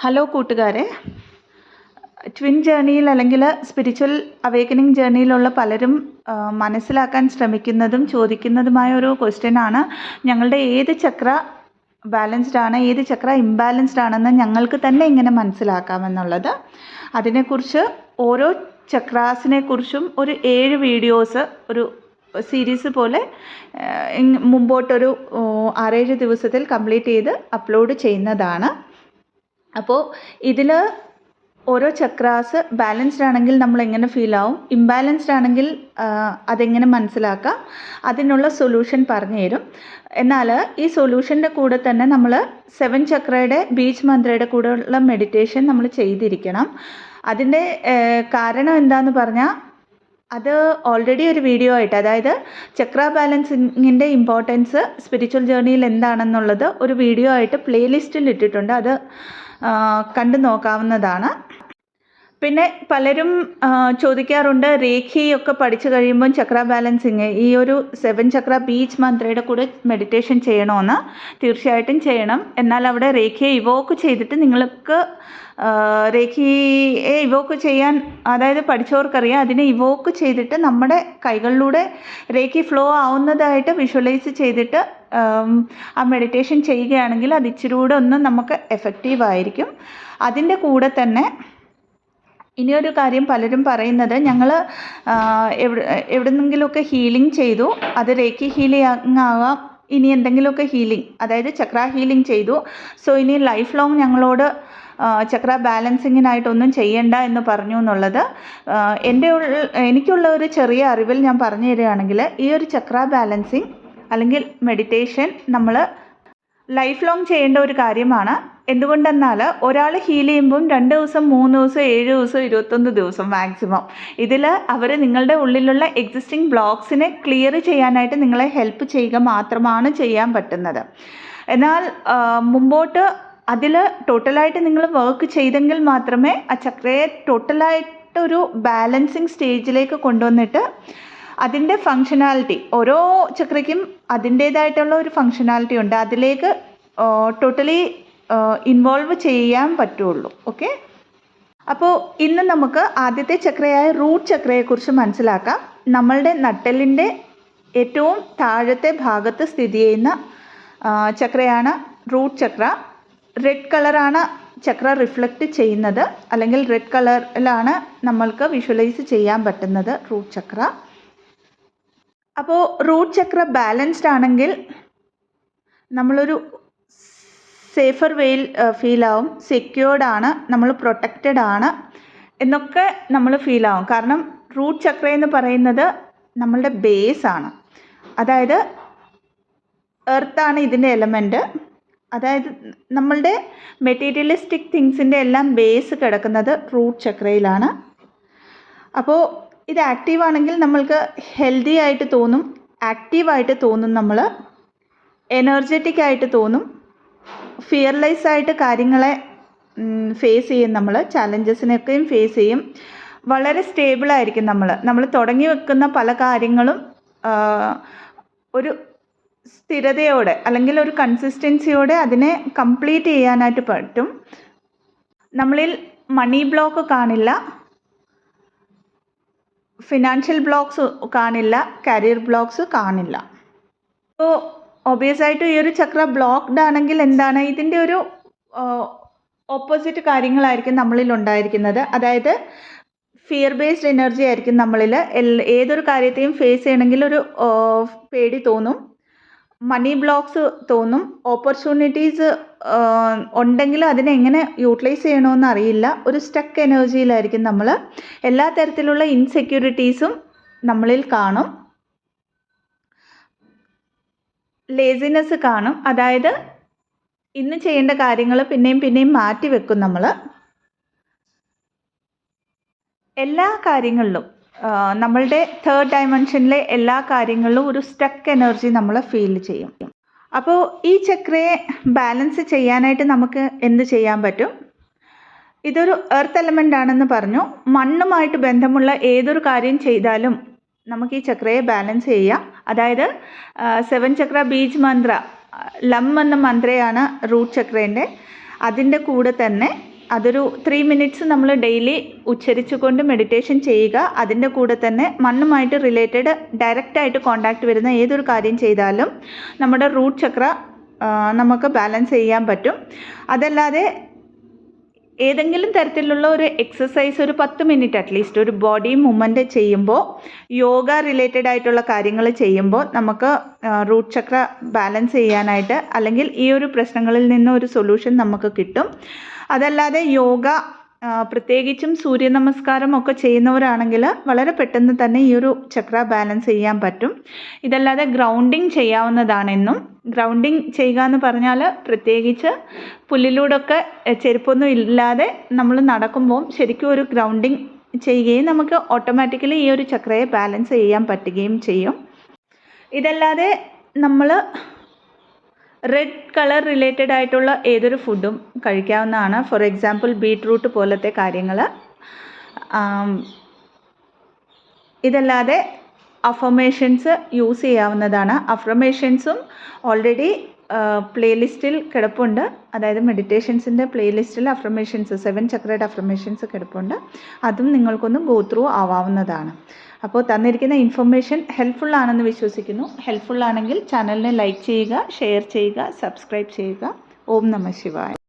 Hello കൂട്ടുകാരെ, twin ജേർണിയിൽ അല്ലെങ്കിൽ spiritual awakening ജേർണിയിലുള്ള പലരും മനസ്സിലാക്കാൻ ശ്രമിക്കുന്നതും ചോദിക്കുന്നതുമായ ഒരു ക്വസ്റ്റ്യനാണ് ഞങ്ങളുടെ ഏത് ചക്ര ബാലൻസ്ഡ് ആണ്, ഏത് ചക്ര ഇംബാലൻസ്ഡ് ആണെന്ന് ഞങ്ങൾക്ക് തന്നെ ഇങ്ങനെ മനസ്സിലാക്കാമെന്നുള്ളത്. അതിനെക്കുറിച്ച് ഓരോ ചക്രാസിനെ കുറിച്ചും ഒരു 7 വീഡിയോസ് ഒരു സീരീസ് പോലെ മുമ്പോട്ടൊരു 6-7 ദിവസത്തിൽ കംപ്ലീറ്റ് ചെയ്ത് അപ്ലോഡ് ചെയ്യുന്നതാണ്. അപ്പോൾ ഇതിൽ ഓരോ ചക്രാസ് ബാലൻസ്ഡ് ആണെങ്കിൽ നമ്മൾ എങ്ങനെ ഫീൽ ആവും, ഇംബാലൻസ്ഡ് ആണെങ്കിൽ അതെങ്ങനെ മനസ്സിലാക്കാം, അതിനുള്ള സൊല്യൂഷൻ പറഞ്ഞു തരും. എന്നാൽ ഈ സൊല്യൂഷൻ്റെ കൂടെ തന്നെ നമ്മൾ 7 ചക്രയുടെ ബീജ് മന്ത്രയുടെ കൂടെയുള്ള മെഡിറ്റേഷൻ നമ്മൾ ചെയ്തിരിക്കണം. അതിൻ്റെ കാരണം എന്താണെന്ന് പറഞ്ഞാൽ അത് ഓൾറെഡി ഒരു വീഡിയോ ആയിട്ട്, അതായത് ചക്ര ബാലൻസിങ്ങിൻ്റെ ഇമ്പോർട്ടൻസ് സ്പിരിച്വൽ ജേർണിയിൽ എന്താണെന്നുള്ളത് ഒരു വീഡിയോ ആയിട്ട് പ്ലേലിസ്റ്റിൽ ഇട്ടിട്ടുണ്ട്. അത് കണ്ടു നോക്കാവുന്നതാണ്. പിന്നെ പലരും ചോദിക്കാറുണ്ട്, രേഖയൊക്കെ പഠിച്ചു കഴിയുമ്പം ചക്ര ബാലൻസിങ് ഈ ഒരു 7 ചക്ര ബീജ് മന്ത്രയുടെ കൂടെ മെഡിറ്റേഷൻ ചെയ്യണമെന്ന്. തീർച്ചയായിട്ടും ചെയ്യണം. എന്നാൽ അവിടെ രേഖയെ ഇവോക്ക് ചെയ്തിട്ട് നിങ്ങൾക്ക് രേഖയെ ഇവോക്ക് ചെയ്യാൻ, അതായത് പഠിച്ചവർക്കറിയാം, അതിനെ ഇവോക്ക് ചെയ്തിട്ട് നമ്മുടെ കൈകളിലൂടെ രേഖ ഫ്ലോ ആവുന്നതായിട്ട് വിഷ്വലൈസ് ചെയ്തിട്ട് ആ മെഡിറ്റേഷൻ ചെയ്യുകയാണെങ്കിൽ അത് ഇച്ചിരി കൂടെ ഒന്ന് നമുക്ക് എഫക്റ്റീവായിരിക്കും. അതിൻ്റെ കൂടെ തന്നെ ഇനിയൊരു കാര്യം പലരും പറയുന്നത്, ഞങ്ങൾ എവിടെന്നെങ്കിലുമൊക്കെ ഹീലിംഗ് ചെയ്തു, അത് രേഖി ഹീലിംഗ് ആകാം, ഇനി എന്തെങ്കിലുമൊക്കെ ഹീലിംഗ്, അതായത് ചക്ര ഹീലിംഗ് ചെയ്തു, സോ ഇനി ലൈഫ് ലോങ് ഞങ്ങളോട് ചക്ര ബാലൻസിങ്ങിനായിട്ടൊന്നും ചെയ്യണ്ട എന്ന് പറഞ്ഞു എന്നുള്ളത് എനിക്കുള്ള ഒരു ചെറിയ അറിവിൽ ഞാൻ പറഞ്ഞു തരികയാണെങ്കിൽ, ഈ ഒരു ചക്ര ബാലൻസിങ് അല്ലെങ്കിൽ മെഡിറ്റേഷൻ നമ്മൾ ലൈഫ് ലോങ് ചെയ്യേണ്ട ഒരു കാര്യമാണ്. എന്തുകൊണ്ടെന്നാൽ ഒരാൾ ഹീൽ ചെയ്യുമ്പം 2 ദിവസം, 3 ദിവസം, 7 ദിവസം, 21 ദിവസം മാക്സിമം ഇതിൽ അവർ നിങ്ങളുടെ ഉള്ളിലുള്ള എക്സിസ്റ്റിംഗ് ബ്ലോക്സിനെ ക്ലിയർ ചെയ്യാനായിട്ട് നിങ്ങളെ ഹെൽപ്പ് ചെയ്യുക മാത്രമാണ് ചെയ്യാൻ പറ്റുന്നത്. എന്നാൽ മുമ്പോട്ട് അതിൽ ടോട്ടലായിട്ട് നിങ്ങൾ വർക്ക് ചെയ്തെങ്കിൽ മാത്രമേ ആ ചക്രയെ ടോട്ടലായിട്ടൊരു ബാലൻസിങ് സ്റ്റേജിലേക്ക് കൊണ്ടുവന്നിട്ട് അതിൻ്റെ ഫങ്ഷനാലിറ്റി, ഓരോ ചക്രയ്ക്കും അതിൻ്റേതായിട്ടുള്ള ഒരു ഫങ്ഷനാലിറ്റി ഉണ്ട്, അതിലേക്ക് ടോട്ടലി ഇൻവോൾവ് ചെയ്യാൻ പറ്റുള്ളൂ. ഓക്കെ, അപ്പോൾ ഇന്ന് നമുക്ക് ആദ്യത്തെ ചക്രയായ റൂട്ട് ചക്രയെക്കുറിച്ച് മനസ്സിലാക്കാം. നമ്മളുടെ നട്ടെല്ലിൻ്റെ ഏറ്റവും താഴത്തെ ഭാഗത്ത് സ്ഥിതി ചെയ്യുന്ന ചക്രയാണ് റൂട്ട് ചക്ര. റെഡ് കളറാണ് ചക്ര റിഫ്ലക്റ്റ് ചെയ്യുന്നത്, അല്ലെങ്കിൽ റെഡ് കളറിലാണ് നമ്മൾക്ക് വിഷ്വലൈസ് ചെയ്യാൻ പറ്റുന്നത് റൂട്ട് ചക്ര. അപ്പോൾ റൂട്ട് ചക്ര ബാലൻസ്ഡ് ആണെങ്കിൽ നമ്മളൊരു സേഫർ വേയിൽ ഫീൽ ആവും, സെക്യൂർഡ് ആണ്, നമ്മൾ പ്രൊട്ടക്റ്റഡ് ആണ് എന്നൊക്കെ നമ്മൾ ഫീൽ ആവും. കാരണം റൂട്ട് ചക്ര എന്ന് പറയുന്നത് നമ്മളുടെ ബേസ് ആണ്, അതായത് എർത്താണ് ഇതിൻ്റെ എലമെൻറ്റ്. അതായത് നമ്മളുടെ മെറ്റീരിയലിസ്റ്റിക് തിങ്സിൻ്റെ എല്ലാം ബേസ് കിടക്കുന്നത് റൂട്ട് ചക്രയിലാണ്. അപ്പോൾ ഇത് ആക്റ്റീവാണെങ്കിൽ നമ്മൾക്ക് ഹെൽത്തി ആയിട്ട് തോന്നും, ആക്റ്റീവായിട്ട് തോന്നും, നമ്മൾ എനർജറ്റിക് ആയിട്ട് തോന്നും, ഫിയർലെസ് ആയിട്ട് കാര്യങ്ങളെ ഫേസ് ചെയ്യും, നമ്മൾ ചാലഞ്ചസിനൊക്കെയും ഫേസ് ചെയ്യും, വളരെ സ്റ്റേബിളായിരിക്കും. നമ്മൾ തുടങ്ങി വെക്കുന്ന പല കാര്യങ്ങളും ഒരു സ്ഥിരതയോടെ അല്ലെങ്കിൽ ഒരു കൺസിസ്റ്റൻസിയോടെ അതിനെ കംപ്ലീറ്റ് ചെയ്യാനായിട്ട് പറ്റും. നമ്മളിൽ മണി ബ്ലോക്ക് കാണില്ല, ഫിനാൻഷ്യൽ ബ്ലോക്ക്സ് കാണില്ല, കരിയർ ബ്ലോക്ക്സ് കാണില്ല. അപ്പോൾ ഒബിയസ് ആയിട്ട് ഈ ഒരു ചക്ര ബ്ലോക്ക്ഡ് ആണെങ്കിൽ എന്താണ്, ഇതിൻ്റെ ഒരു ഓപ്പോസിറ്റ് കാര്യങ്ങളായിരിക്കും നമ്മളിൽ ഉണ്ടായിരിക്കുന്നത്. അതായത് ഫിയർ ബേസ്ഡ് എനർജി ആയിരിക്കും നമ്മളിൽ. ഏതൊരു കാര്യത്തെയും ഫേസ് ചെയ്യണമെങ്കിൽ ഒരു പേടി തോന്നും, മണി ബ്ലോക്ക്സ് തോന്നും, ഓപ്പർച്യൂണിറ്റീസ് ഉണ്ടെങ്കിൽ അതിനെ എങ്ങനെ യൂട്ടിലൈസ് ചെയ്യണമെന്ന് അറിയില്ല, ഒരു സ്റ്റക്ക് എനർജിയിലായിരിക്കും നമ്മൾ. എല്ലാ തരത്തിലുള്ള ഇൻസെക്യൂരിറ്റീസും നമ്മളിൽ കാണും, ലേസിനെസ് കാണും, അതായത് ഇന്ന് ചെയ്യേണ്ട കാര്യങ്ങൾ പിന്നെയും പിന്നെയും മാറ്റി വെക്കും നമ്മൾ. എല്ലാ കാര്യങ്ങളിലും നമ്മളുടെ 3rd ഡയമെൻഷനിലെ എല്ലാ കാര്യങ്ങളിലും ഒരു സ്റ്റക്ക് എനർജി നമ്മൾ ഫീൽ ചെയ്യും. അപ്പോൾ ഈ ചക്രയെ ബാലൻസ് ചെയ്യാനായിട്ട് നമുക്ക് എന്ത് ചെയ്യാൻ പറ്റും? ഇതൊരു എർത്ത് എലമെൻ്റ് ആണെന്ന് പറഞ്ഞു. മണ്ണുമായിട്ട് ബന്ധമുള്ള ഏതൊരു കാര്യം ചെയ്താലും നമുക്ക് ഈ ചക്രയെ ബാലൻസ് ചെയ്യാം. അതായത് 7 ചക്ര ബീജ് മന്ത്ര, ലം എന്ന മന്ത്രയാണ് റൂട്ട് ചക്രേൻ്റെ. അതിൻ്റെ കൂടെ തന്നെ അതൊരു 3 മിനിറ്റ്സ് നമ്മൾ ഡെയിലി ഉച്ചരിച്ചുകൊണ്ട് മെഡിറ്റേഷൻ ചെയ്യുക. അതിൻ്റെ കൂടെ തന്നെ മണ്ണുമായിട്ട് റിലേറ്റഡ് ഡയറക്റ്റായിട്ട് കോണ്ടാക്റ്റ് വരുന്ന ഏതൊരു കാര്യം ചെയ്താലും നമ്മുടെ റൂട്ട് ചക്ര നമുക്ക് ബാലൻസ് ചെയ്യാൻ പറ്റും. അതല്ലാതെ ഏതെങ്കിലും തരത്തിലുള്ള ഒരു എക്സസൈസ് ഒരു 10 മിനിറ്റ് അറ്റ്ലീസ്റ്റ് ഒരു ബോഡി മൂവ്മെൻറ്റ് ചെയ്യുമ്പോൾ, യോഗ റിലേറ്റഡ് ആയിട്ടുള്ള കാര്യങ്ങൾ ചെയ്യുമ്പോൾ നമുക്ക് റൂട്ട് ചക്ര ബാലൻസ് ചെയ്യാനായിട്ട് അല്ലെങ്കിൽ ഈ ഒരു പ്രശ്നങ്ങളിൽ നിന്ന് ഒരു സൊല്യൂഷൻ നമുക്ക് കിട്ടും. അതല്ലാതെ യോഗ പ്രത്യേകിച്ചും സൂര്യ നമസ്കാരം ഒക്കെ ചെയ്യുന്നവരാണെങ്കിൽ വളരെ പെട്ടെന്ന് തന്നെ ഈ ഒരു ചക്ര ബാലൻസ് ചെയ്യാൻ പറ്റും. ഇതല്ലാതെ ഗ്രൗണ്ടിങ് ചെയ്യാവുന്നതാണെന്നും, ഗ്രൗണ്ടിങ് ചെയ്യുക എന്ന് പറഞ്ഞാൽ പ്രത്യേകിച്ച് പുല്ലിലൂടെയൊക്കെ ചെരുപ്പൊന്നും ഇല്ലാതെ നമ്മൾ നടക്കുമ്പോൾ ശരിക്കും ഒരു ഗ്രൗണ്ടിങ് ചെയ്യുകയും നമുക്ക് ഓട്ടോമാറ്റിക്കലി ഈ ഒരു ചക്രയെ ബാലൻസ് ചെയ്യാൻ പറ്റുകയും ചെയ്യും. ഇതല്ലാതെ നമ്മൾ റെഡ് കളർ റിലേറ്റഡ് ആയിട്ടുള്ള ഏതൊരു ഫുഡും കഴിക്കാവുന്നതാണ്. ഫോർ എക്സാമ്പിൾ ബീട്രൂട്ട് പോലത്തെ കാര്യങ്ങൾ. ഇതല്ലാതെ അഫർമേഷൻസ് യൂസ് ചെയ്യാവുന്നതാണ്. അഫർമേഷൻസും ഓൾറെഡി പ്ലേലിസ്റ്റിൽ കിടപ്പുണ്ട്. അതായത് മെഡിറ്റേഷൻസിൻ്റെ പ്ലേലിസ്റ്റിൽ അഫർമേഷൻസ് 7 ചക്രയുടെ അഫർമേഷൻസ് കിടപ്പുണ്ട്. അതും നിങ്ങൾക്കൊന്ന് ഗോ ത്രൂ ആവാവുന്നതാണ്. അപ്പോൾ തന്നിരിക്കുന്ന ഇൻഫർമേഷൻ ഹെൽപ്ഫുൾ ആണെന്ന് വിശ്വസിക്കുന്നു. ഹെൽപ്ഫുൾ ആണെങ്കിൽ ചാനലിനെ ലൈക്ക് ചെയ്യുക, ഷെയർ ചെയ്യുക, സബ്സ്ക്രൈബ് ചെയ്യുക. ഓം നമഃ ശിവായ.